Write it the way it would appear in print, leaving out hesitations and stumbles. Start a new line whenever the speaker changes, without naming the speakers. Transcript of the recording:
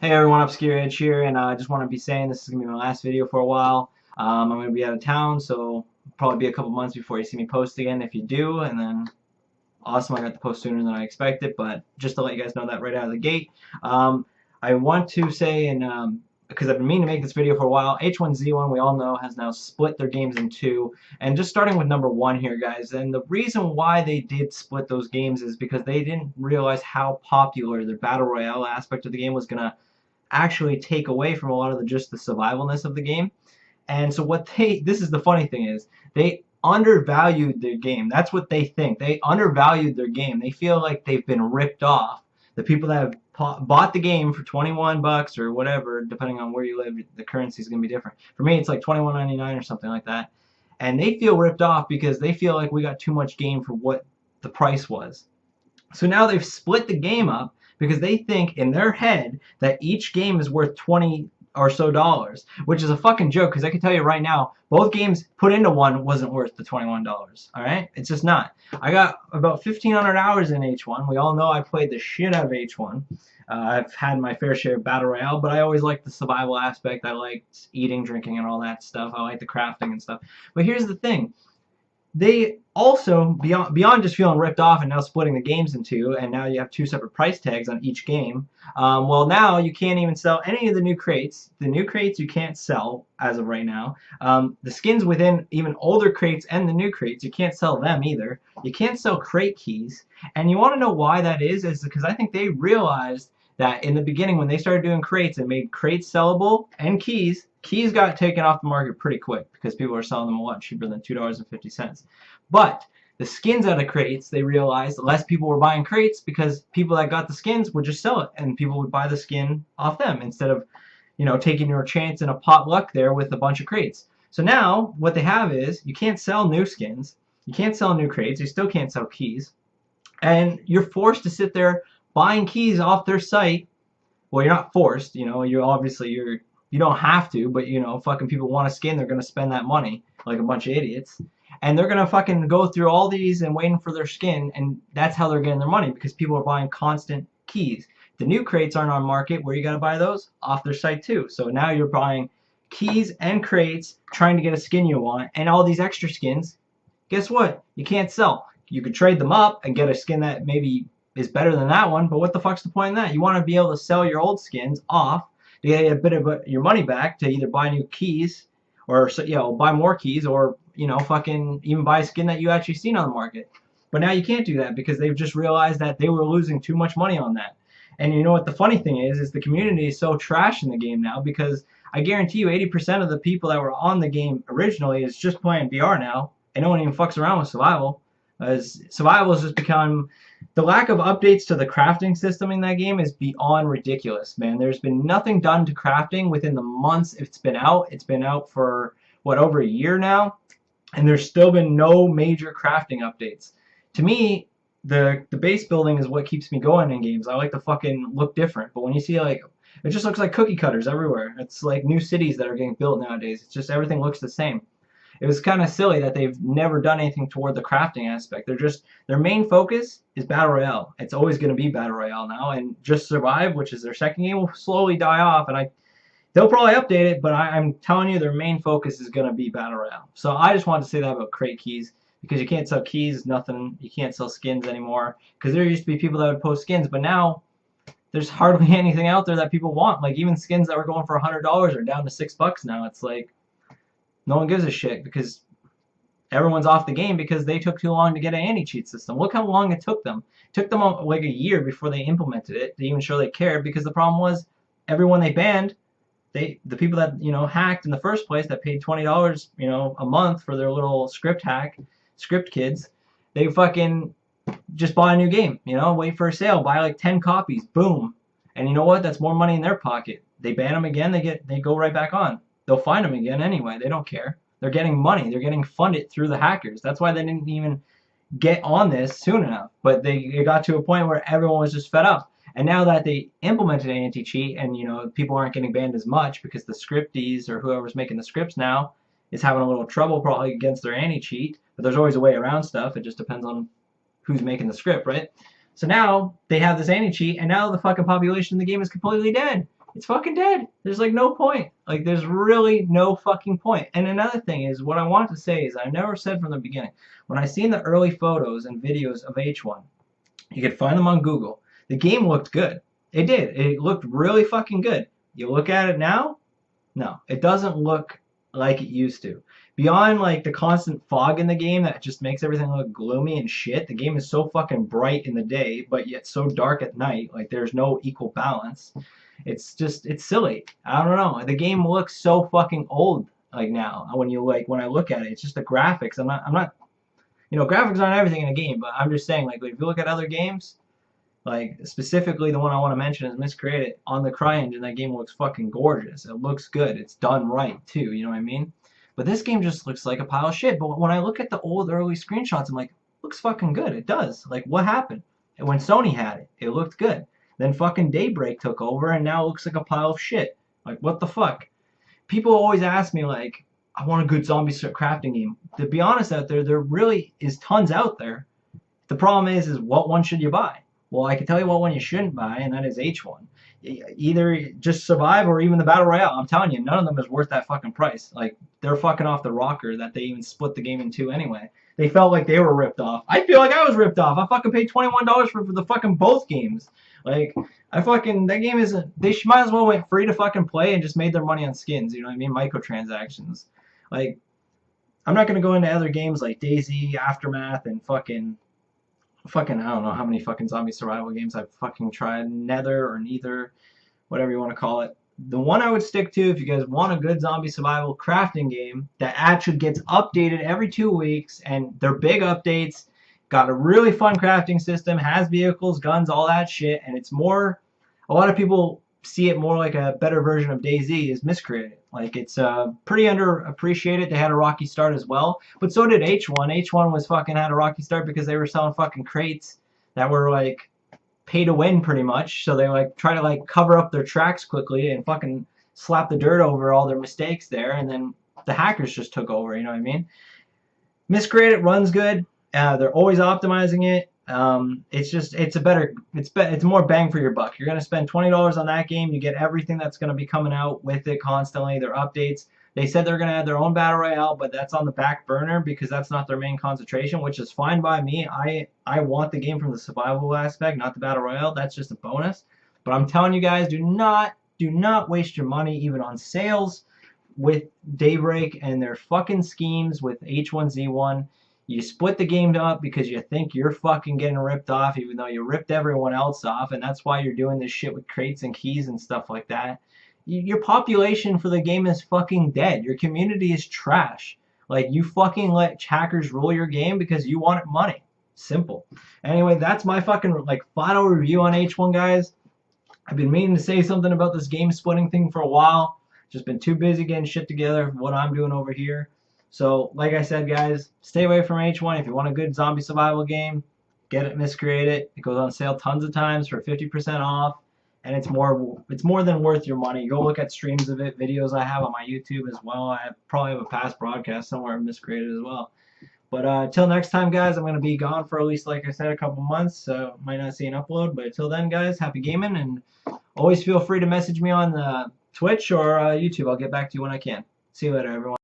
Hey everyone, ObscureEdge here, and I just want to be saying this is going to be my last video for a while. I'm going to be out of town, so probably be a couple months before you see me post again if you do, and then awesome, I got the post sooner than I expected, but just to let you guys know that right out of the gate. Um, I want to say, and because I've been meaning to make this video for a while, H1Z1, we all know, has now split their games in two, and just starting with number one here, guys, and the reason why they did split those games is because they didn't realize how popular the Battle Royale aspect of the game was going to actually take away from a lot of just the survivalness of the game. And so this is the funny thing is they undervalued their game. That's what they think. They undervalued their game. They feel like they've been ripped off. The people that have bought the game for 21 bucks or whatever, depending on where you live, the currency is going to be different. For me, it's like 21.99 or something like that. And they feel ripped off because they feel like we got too much game for what the price was. So now they've split the game up because they think in their head that each game is worth 20 or so dollars, which is a fucking joke because I can tell you right now, both games put into one wasn't worth the $21. All right? It's just not. I got about 1,500 hours in H1. We all know I played the shit out of H1. I've had my fair share of Battle Royale, but I always liked the survival aspect. I liked eating, drinking, and all that stuff. I like the crafting and stuff. But here's the thing they also beyond just feeling ripped off and now splitting the games in two, and now you have two separate price tags on each game. Well, now you can't even sell any of the new crates. The new crates you can't sell as of right now. The skins within even older crates and the new crates, you can't sell them either. You can't sell crate keys, and you want to know why that is because I think they realized that in the beginning when they started doing crates and made crates sellable and keys got taken off the market pretty quick because people are selling them a lot cheaper than $2.50. But the skins out of crates, they realized less people were buying crates because people that got the skins would just sell it and people would buy the skin off them instead of, taking your chance in a potluck there with a bunch of crates. So now what they have is you can't sell new skins, you can't sell new crates, you still can't sell keys, and you're forced to sit there buying keys off their site. Well, you're not forced, you don't have to, but fucking people want a skin, they're gonna spend that money like a bunch of idiots. And they're gonna fucking go through all these and waiting for their skin, and that's how they're getting their money because people are buying constant keys. The new crates aren't on market where you gotta buy those off their site too. So now you're buying keys and crates trying to get a skin you want, and all these extra skins, guess what? You can't sell. You could trade them up and get a skin that maybe is better than that one, but what the fuck's the point in that? You want to be able to sell your old skins off to get a bit of your money back to either buy new keys or buy more keys or fucking even buy a skin that you actually seen on the market. But now you can't do that because they've just realized that they were losing too much money on that. And you know what the funny thing is the community is so trash in the game now because I guarantee you 80% of the people that were on the game originally is just playing VR now and no one even fucks around with survival. As survival has just become the lack of updates to the crafting system in that game is beyond ridiculous, man. There's been nothing done to crafting within the months it's been out. It's been out for over a year now, and there's still been no major crafting updates. To me, the base building is what keeps me going in games. I like to fucking look different, but when you see it just looks like cookie cutters everywhere. It's like new cities that are getting built nowadays. It's just everything looks the same. It was kind of silly that they've never done anything toward the crafting aspect. Their main focus is Battle Royale. It's always going to be Battle Royale now, and Just Survive, which is their second game, will slowly die off, and they'll probably update it, but I'm telling you their main focus is going to be Battle Royale. So I just wanted to say that about crate keys because you can't sell keys, nothing. You can't sell skins anymore because there used to be people that would post skins, but now there's hardly anything out there that people want. Like even skins that were going for $100 are down to $6 now. It's like no one gives a shit because everyone's off the game because they took too long to get an anti-cheat system. Look how long it took them. It took them like a year before they implemented it to even show they cared because the problem was everyone they banned, the people that hacked in the first place that paid $20 a month for their little script kids, they fucking just buy a new game, wait for a sale, buy like 10 copies, boom. And you know what? That's more money in their pocket. They ban them again, they go right back on. They'll find them again anyway. They don't care. They're getting money. They're getting funded through the hackers. That's why they didn't even get on this soon enough. But they got to a point where everyone was just fed up. And now that they implemented anti-cheat and people aren't getting banned as much because the scripties or whoever's making the scripts now is having a little trouble probably against their anti-cheat. But there's always a way around stuff. It just depends on who's making the script, right? So now they have this anti-cheat, and now the fucking population of the game is completely dead. it's fucking dead. There's like no point. Like there's really no fucking point. And another thing is, what I want to say is, I never said from the beginning, when I seen the early photos and videos of H1, you could find them on Google. The game looked good. It did. It looked really fucking good. You look at it now, no, it doesn't look like it used to. Beyond like the constant fog in the game that just makes everything look gloomy and shit, the game is so fucking bright in the day, but yet so dark at night. Like there's no equal balance. It's silly. I don't know. The game looks so fucking old like now. When I look at it, it's just the graphics. I'm not graphics aren't everything in a game, but I'm just saying, like, if you look at other games, like specifically the one I want to mention is Miscreated on the CryEngine. That game looks fucking gorgeous. It looks good. It's done right too. You know what I mean? But this game just looks like a pile of shit. But when I look at the old early screenshots, I'm like, looks fucking good. It does. Like, what happened? And when Sony had it, it looked good. Then fucking Daybreak took over, and now it looks like a pile of shit. Like, what the fuck? People always ask me, like, I want a good zombie crafting game. To be honest, out there really is tons out there. The problem is what one should you buy? Well, I can tell you what one you shouldn't buy, and that is H1. Either just survive or even the Battle Royale. I'm telling you, none of them is worth that fucking price. Like, they're fucking off the rocker that they even split the game in two anyway. They felt like they were ripped off. I feel like I was ripped off. I fucking paid $21 for the fucking both games. Like, that game isn't, they might as well went free to fucking play and just made their money on skins, you know what I mean? Microtransactions. Like, I'm not gonna go into other games like DayZ, Aftermath, and fucking I don't know how many fucking zombie survival games I've fucking tried. Nether or Neither, whatever you want to call it. The one I would stick to if you guys want a good zombie survival crafting game that actually gets updated every 2 weeks, and they're big updates, got a really fun crafting system, has vehicles, guns, all that shit, and it's more, a lot of people see it more like a better version of DayZ, is Miscreated. Like, it's pretty underappreciated. They had a rocky start as well, but so did H1. H1 was fucking had a rocky start because they were selling fucking crates that were like pay to win pretty much. So they like try to like cover up their tracks quickly and fucking slap the dirt over all their mistakes there, and then the hackers just took over. You know what I mean? Miscreated runs good. They're always optimizing it. It's more bang for your buck. You're gonna spend $20 on that game. You get everything that's gonna be coming out with it constantly. Their updates. They said they're gonna add their own battle royale, but that's on the back burner because that's not their main concentration, which is fine by me. I want the game from the survival aspect, not the battle royale. That's just a bonus. But I'm telling you guys, do not waste your money even on sales with Daybreak and their fucking schemes with H1Z1. You split the game up because you think you're fucking getting ripped off, even though you ripped everyone else off, and that's why you're doing this shit with crates and keys and stuff like that. Your population for the game is fucking dead. Your community is trash. Like, you fucking let hackers rule your game because you wanted money. Simple. Anyway, that's my fucking like final review on H1, guys. I've been meaning to say something about this game splitting thing for a while. Just been too busy getting shit together for what I'm doing over here. So, like I said, guys, stay away from H1. If you want a good zombie survival game, get it Miscreated. It goes on sale tons of times for 50% off, and it's more than worth your money. Go look at streams of it, videos I have on my YouTube as well. I probably have a past broadcast somewhere of Miscreated as well. But until next time, guys, I'm going to be gone for at least, like I said, a couple months, so might not see an upload. But until then, guys, happy gaming, and always feel free to message me on Twitch or YouTube. I'll get back to you when I can. See you later, everyone.